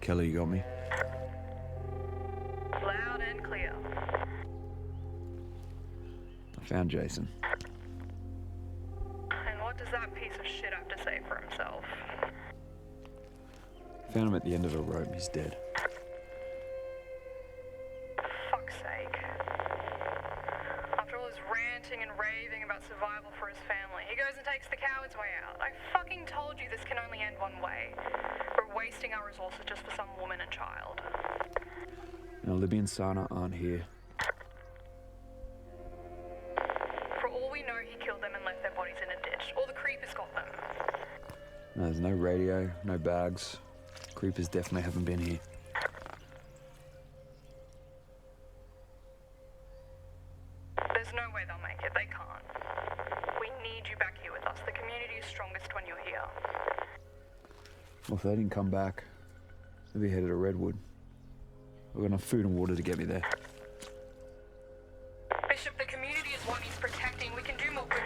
Kelly, you got me? Loud and clear. I found Jason. And what does that piece of shit have to say for himself? Found him at the end of a rope. He's dead. Fuck's sake. After all his ranting and raving about survival for his family, he goes and takes the coward's way out. I fucking told you this can only end one way. We're wasting our resources just for some woman and child. Now, Libby and Sana aren't here. For all we know, he killed them and left their bodies in a ditch. Or the creepers got them. No, there's no radio, no bags. Creepers definitely haven't been here. There's no way they'll make it. They can't. We need you back here with us. The community is strongest when you're here. Well, if they didn't come back, they'd be headed to Redwood. We've got enough food and water to get me there. Bishop, the community is what he's protecting. We can do more good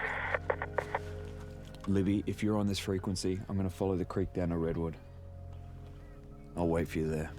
with... Libby, if you're on this frequency, I'm going to follow the creek down to Redwood. I'll wait for you there.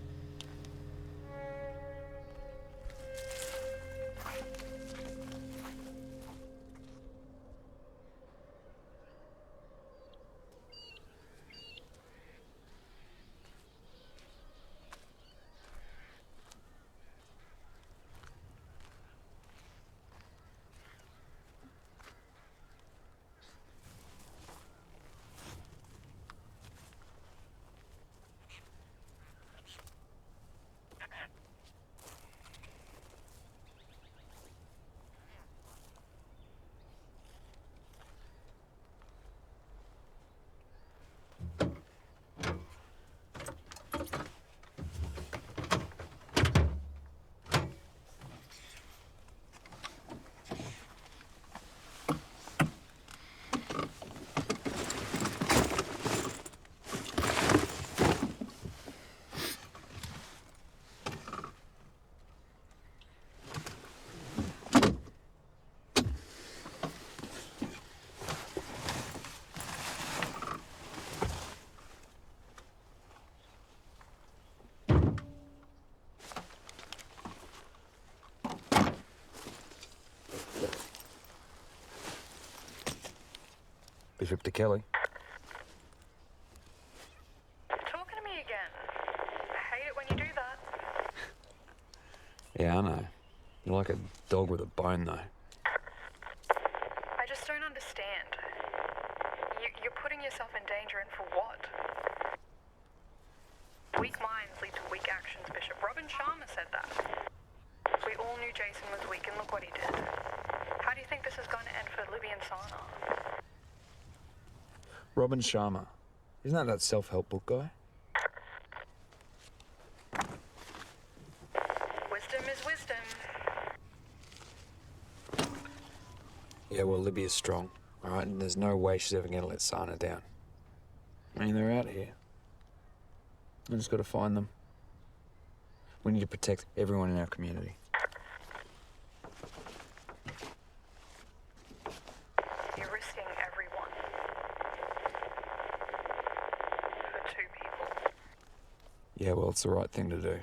Bishop to Kelly. Talking to me again. I hate it when you do that. Yeah, I know. You're like a dog with a bone, though. I just don't understand. You're putting yourself in danger, and for what? Weak minds lead to weak actions, Bishop. Robin Sharma said that. We all knew Jason was weak, and look what he did. How do you think this is going to end for Libby and Sana? Robin Sharma. Isn't that self-help book guy? Wisdom is wisdom. Yeah, well, Libby is strong, all right? And there's no way she's ever going to let Sana down. I mean, they're out here. I just got to find them. We need to protect everyone in our community. You're risking everyone. For two people. Yeah, well, it's the right thing to do.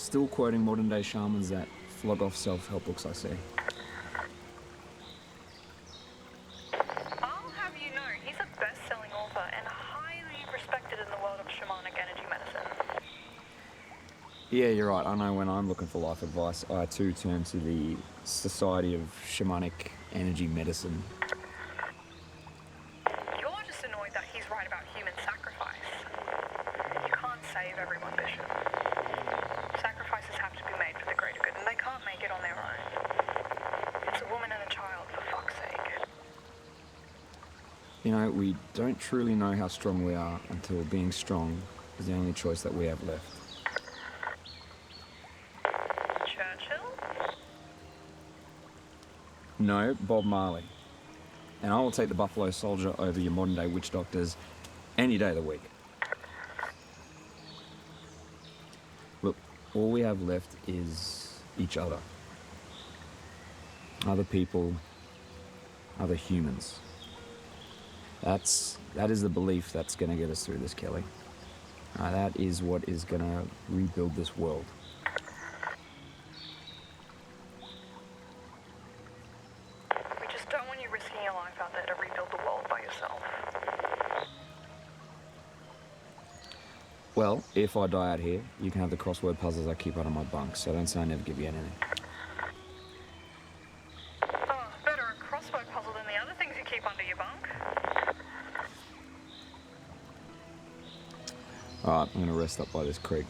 Still quoting modern-day shamans that flog off self-help books I see. I'll have you know, he's a best-selling author and highly respected in the world of shamanic energy medicine. Yeah, you're right. I know when I'm looking for life advice, I too turn to the Society of Shamanic Energy Medicine. You're just annoyed that he's right about human sacrifice. You can't save everyone, Bishop. Sacrifices have to be made for the greater good, and they can't make it on their own. It's a woman and a child, for fuck's sake. You know, we don't truly know how strong we are until being strong is the only choice that we have left. Churchill? No, Bob Marley. And I will take the Buffalo Soldier over your modern-day witch doctors any day of the week. Look, all we have left is each other. Other people, other humans. That is the belief that's going to get us through this, Kelly. That is what is going to rebuild this world. We just don't want you risking your life out there to rebuild the world by yourself. Well, if I die out here, you can have the crossword puzzles I keep under my bunk, so don't say I never give you anything. Oh, better a crossword puzzle than the other things you keep under your bunk. Alright, I'm going to rest up by this creek.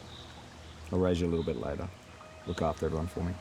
I'll raise you a little bit later. Look after everyone for me.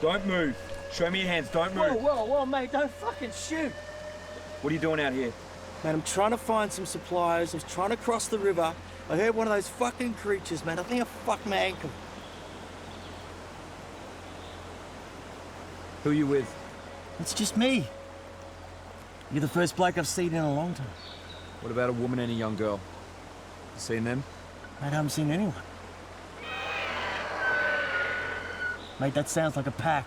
Don't move. Show me your hands. Don't move. Whoa, mate, don't fucking shoot. What are you doing out here? Man, I'm trying to find some supplies. I was trying to cross the river. I heard one of those fucking creatures, man. I think I fucked my ankle. Who are you with? It's just me. You're the first bloke I've seen in a long time. What about a woman and a young girl? You seen them? Mate, I haven't seen anyone. Mate, that sounds like a pack.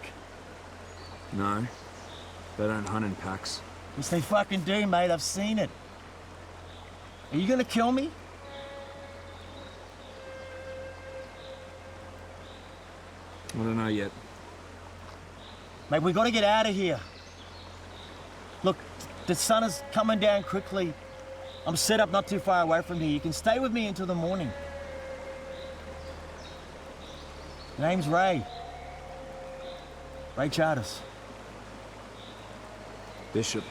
No. They don't hunt in packs. Yes, they fucking do, mate. I've seen it. Are you gonna kill me? I don't know yet. Mate, we gotta get out of here. Look, the sun is coming down quickly. I'm set up not too far away from here. You can stay with me until the morning. Name's Ray. Ray Charters. Bishop.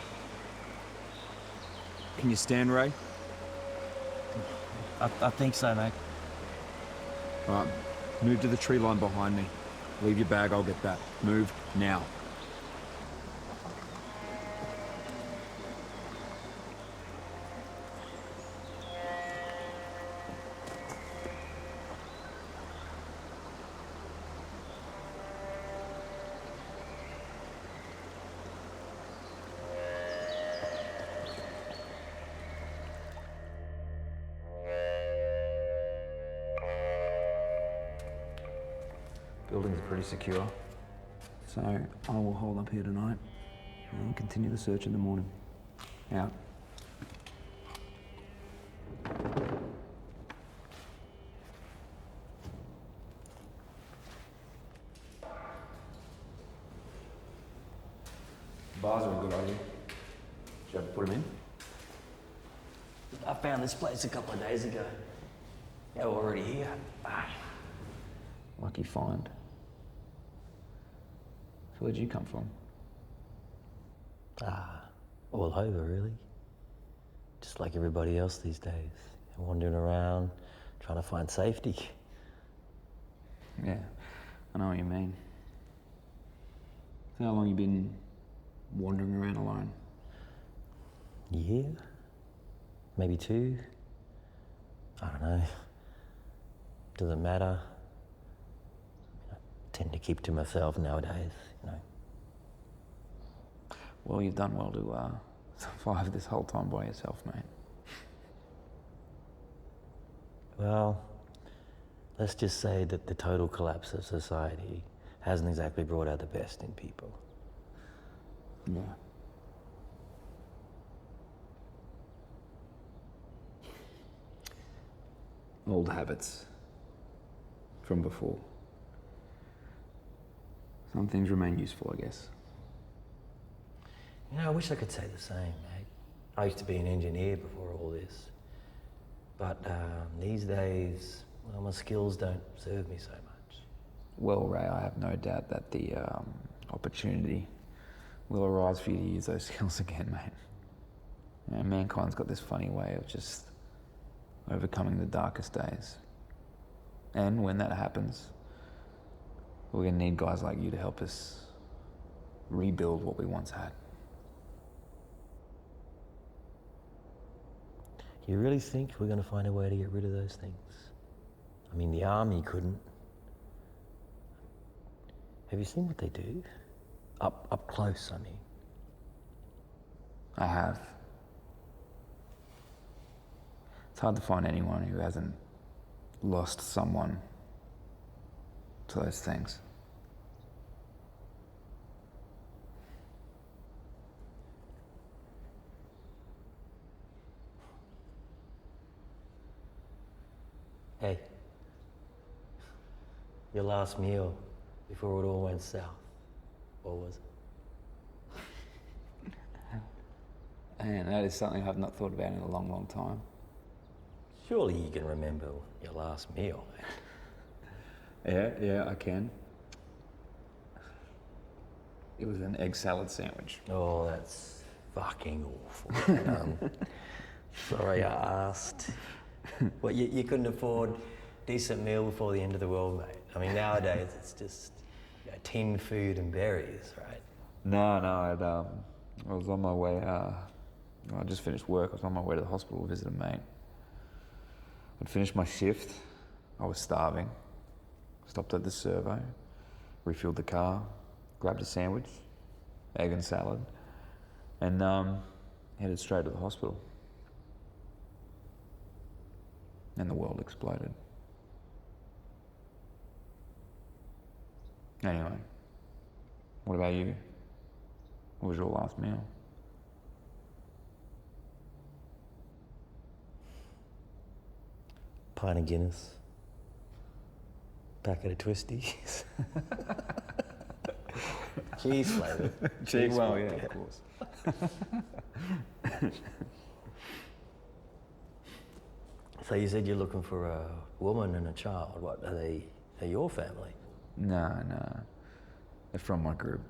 Can you stand, Ray? I think so, mate. All right, move to the tree line behind me. Leave your bag, I'll get that. Move now. Building's pretty secure, so I will hold up here tonight and continue the search in the morning. Out. Bars are a good idea. Did you ever put them in? I found this place a couple of days ago. Yeah, we're already here. Lucky find. So where'd you come from? All over, really. Just like everybody else these days. Wandering around, trying to find safety. Yeah, I know what you mean. So how long you been wandering around alone? A year? Maybe 2? I don't know. Doesn't matter. I tend to keep to myself nowadays, you know. Well, you've done well to survive this whole time by yourself, mate. Well, let's just say that the total collapse of society hasn't exactly brought out the best in people. Yeah. Old habits from before. Some things remain useful, I guess. You know, I wish I could say the same, mate. I used to be an engineer before all this. But these days, well, my skills don't serve me so much. Well, Ray, I have no doubt that the opportunity will arise for you to use those skills again, mate. You know, mankind's got this funny way of just overcoming the darkest days. And when that happens, we're gonna need guys like you to help us rebuild what we once had. You really think we're going to find a way to get rid of those things? I mean, the army couldn't. Have you seen what they do? Up close, I mean. I have. It's hard to find anyone who hasn't lost someone to those things. Hey, your last meal before it all went south, what was it? And that is something I've not thought about in a long, long time. Surely you can remember your last meal, mate. Yeah, I can. It was an egg salad sandwich. Oh, that's fucking awful. Sorry I asked. What, you couldn't afford decent meal before the end of the world, mate? I mean, nowadays it's just tinned food and berries, right? No, I was on my way, I just finished work. I was on my way to the hospital to visit a mate. I'd finished my shift. I was starving. Stopped at the servo, refilled the car, grabbed a sandwich, egg and salad, and headed straight to the hospital. And the world exploded. Anyway, what about you? What was your last meal? Pint of Guinness, Packet of twisties. Cheese flavour. Cheese, well, flavour, yeah, of course. So you said you're looking for a woman and a child. What, are they your family? No. They're from my group.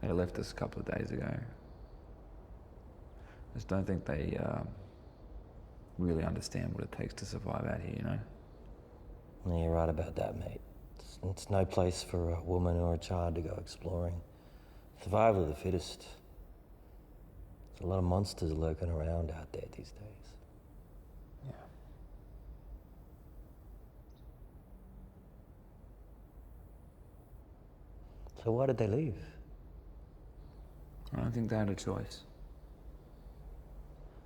They left us a couple of days ago. I just don't think they really understand what it takes to survive out here, you know? Yeah, you're right about that, mate. It's no place for a woman or a child to go exploring. Survival of the fittest. There's a lot of monsters lurking around out there these days. Yeah. So why did they leave? I don't think they had a choice.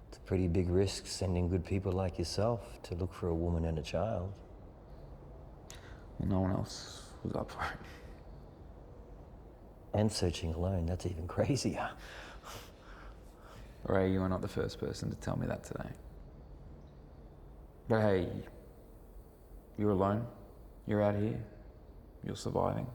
It's a pretty big risk sending good people like yourself to look for a woman and a child. Well, no one else was up for it. And searching alone, that's even crazier. Ray, you are not the first person to tell me that today. But hey, you're alone. You're out here. You're surviving.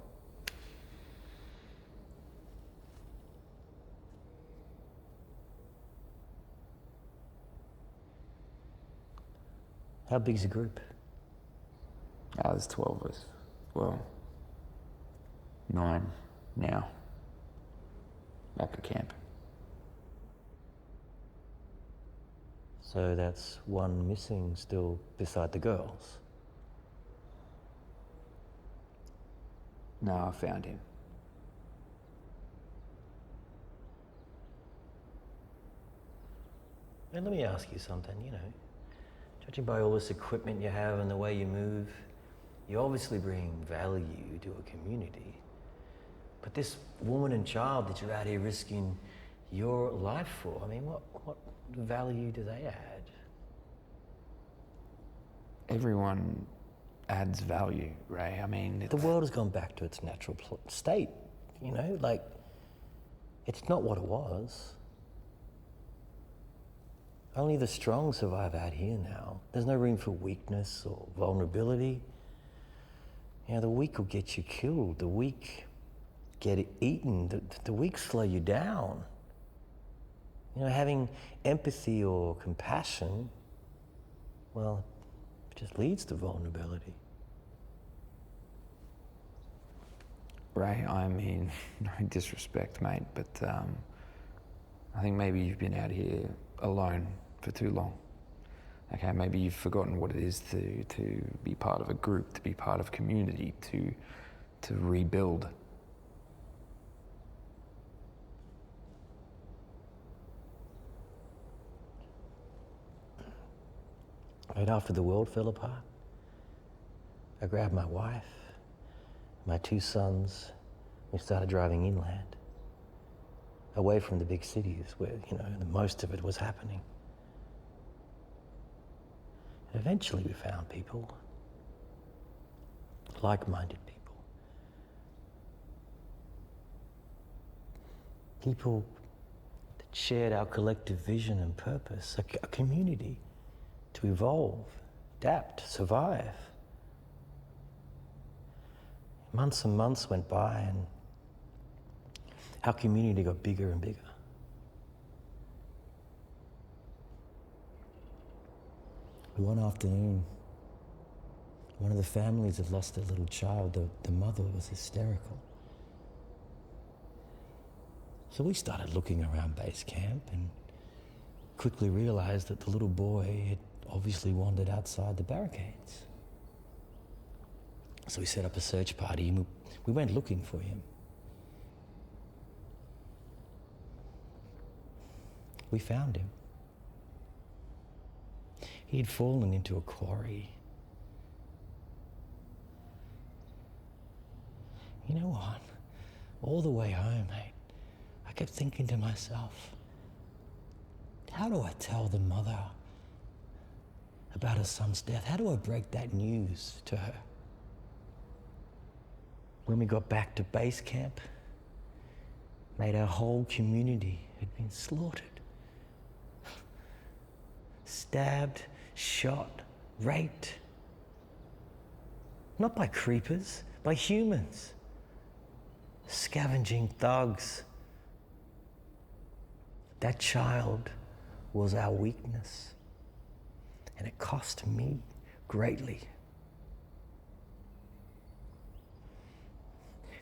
How big's the group? There's 12 of us. Well, 9 now. Back at camp. So that's one missing still beside the girls. No, I found him. And let me ask you something, you know, judging by all this equipment you have and the way you move, you obviously bring value to a community. But this woman and child that you're out here risking your life for, I mean, what value do they add? Everyone adds value, Ray. I mean, The world has gone back to its natural state, you know, like, it's not what it was. Only the strong survive out here now. There's no room for weakness or vulnerability. You know, the weak will get you killed. The weak get eaten. The weak slow you down. You know, having empathy or compassion, well, it just leads to vulnerability. Ray, I mean, no disrespect, mate, but I think maybe you've been out here alone for too long. Okay, maybe you've forgotten what it is to be part of a group, to be part of community, to rebuild. Right after the world fell apart, I grabbed my wife, my 2 sons, we started driving inland, away from the big cities where, you know, the most of it was happening. And eventually we found people, like-minded people. People that shared our collective vision and purpose, a community to evolve, adapt, survive. Months and months went by and our community got bigger and bigger. One afternoon, one of the families had lost their little child. The mother was hysterical. So we started looking around base camp and quickly realized that the little boy had obviously wandered outside the barricades. So we set up a search party and we went looking for him. We found him. He had fallen into a quarry. You know what? All the way home, mate, I kept thinking to myself, how do I tell the mother about her son's death? How do I break that news to her? When we got back to base camp, mate, our whole community had been slaughtered. Stabbed, shot, raped. Not by creepers, by humans. Scavenging thugs. That child was our weakness. And it cost me greatly.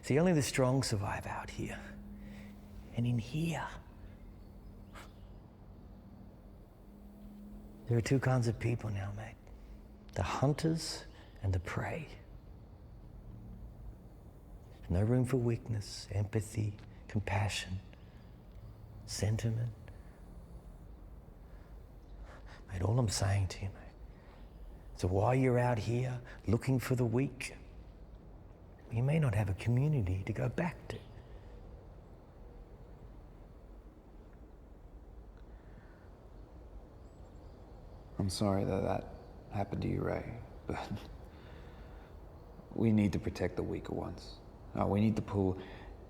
See, only the strong survive out here. And in here, there are two kinds of people now, mate. The hunters and the prey. No room for weakness, empathy, compassion, sentiment. Mate, all I'm saying to you, mate, so while you're out here looking for the weak, you may not have a community to go back to. I'm sorry that happened to you, Ray, but we need to protect the weaker ones. We need to pull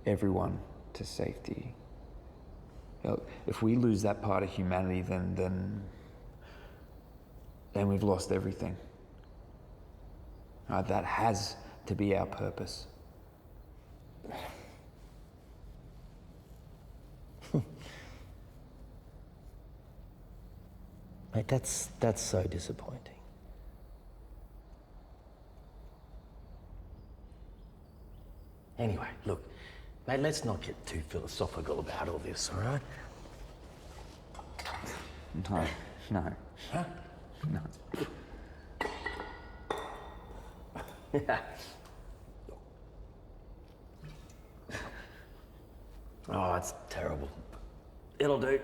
everyone to safety. If we lose that part of humanity, then we've lost everything. That has to be our purpose. Mate, that's so disappointing. Anyway, look, mate, let's not get too philosophical about all this, all right? No. Huh? No. Yeah. Oh, that's terrible. It'll do.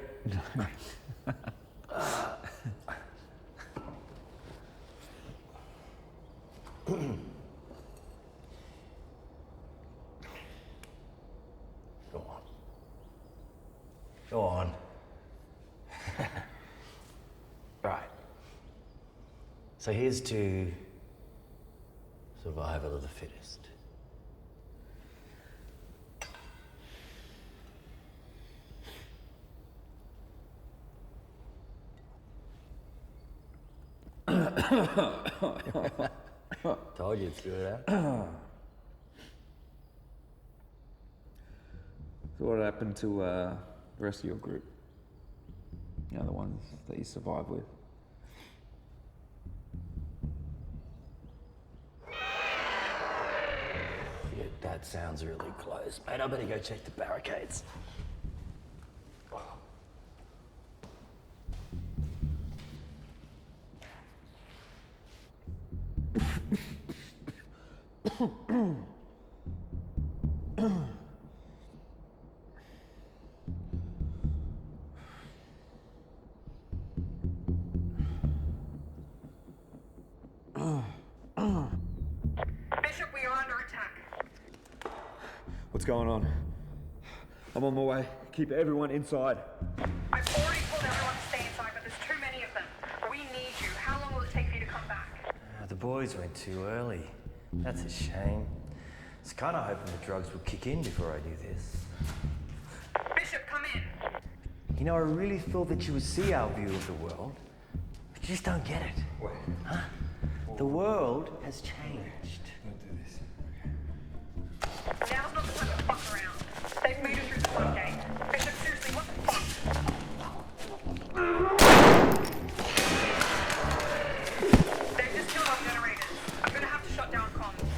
Go on. Right. So here's to survival of the fittest. Told you it's good, huh? So what happened to the rest of your group? You know, the ones that you survived with? Yeah, that sounds really close. Mate, I better go check the barricades. Bishop, we are under attack. What's going on? I'm on my way. Keep everyone inside. I've already told everyone to stay inside, but there's too many of them. We need you. How long will it take for you to come back? The boys went too early. That's a shame. I was kind of hoping the drugs would kick in before I do this. Bishop, come in. You know, I really thought that you would see our view of the world, but you just don't get it. Wait. Huh? The world has changed. Don't do this. Now's not the time to fuck around. They've made it through the floodgate. Bishop, seriously, what the fuck? They've just killed our generators. I'm gonna have to shut down comms.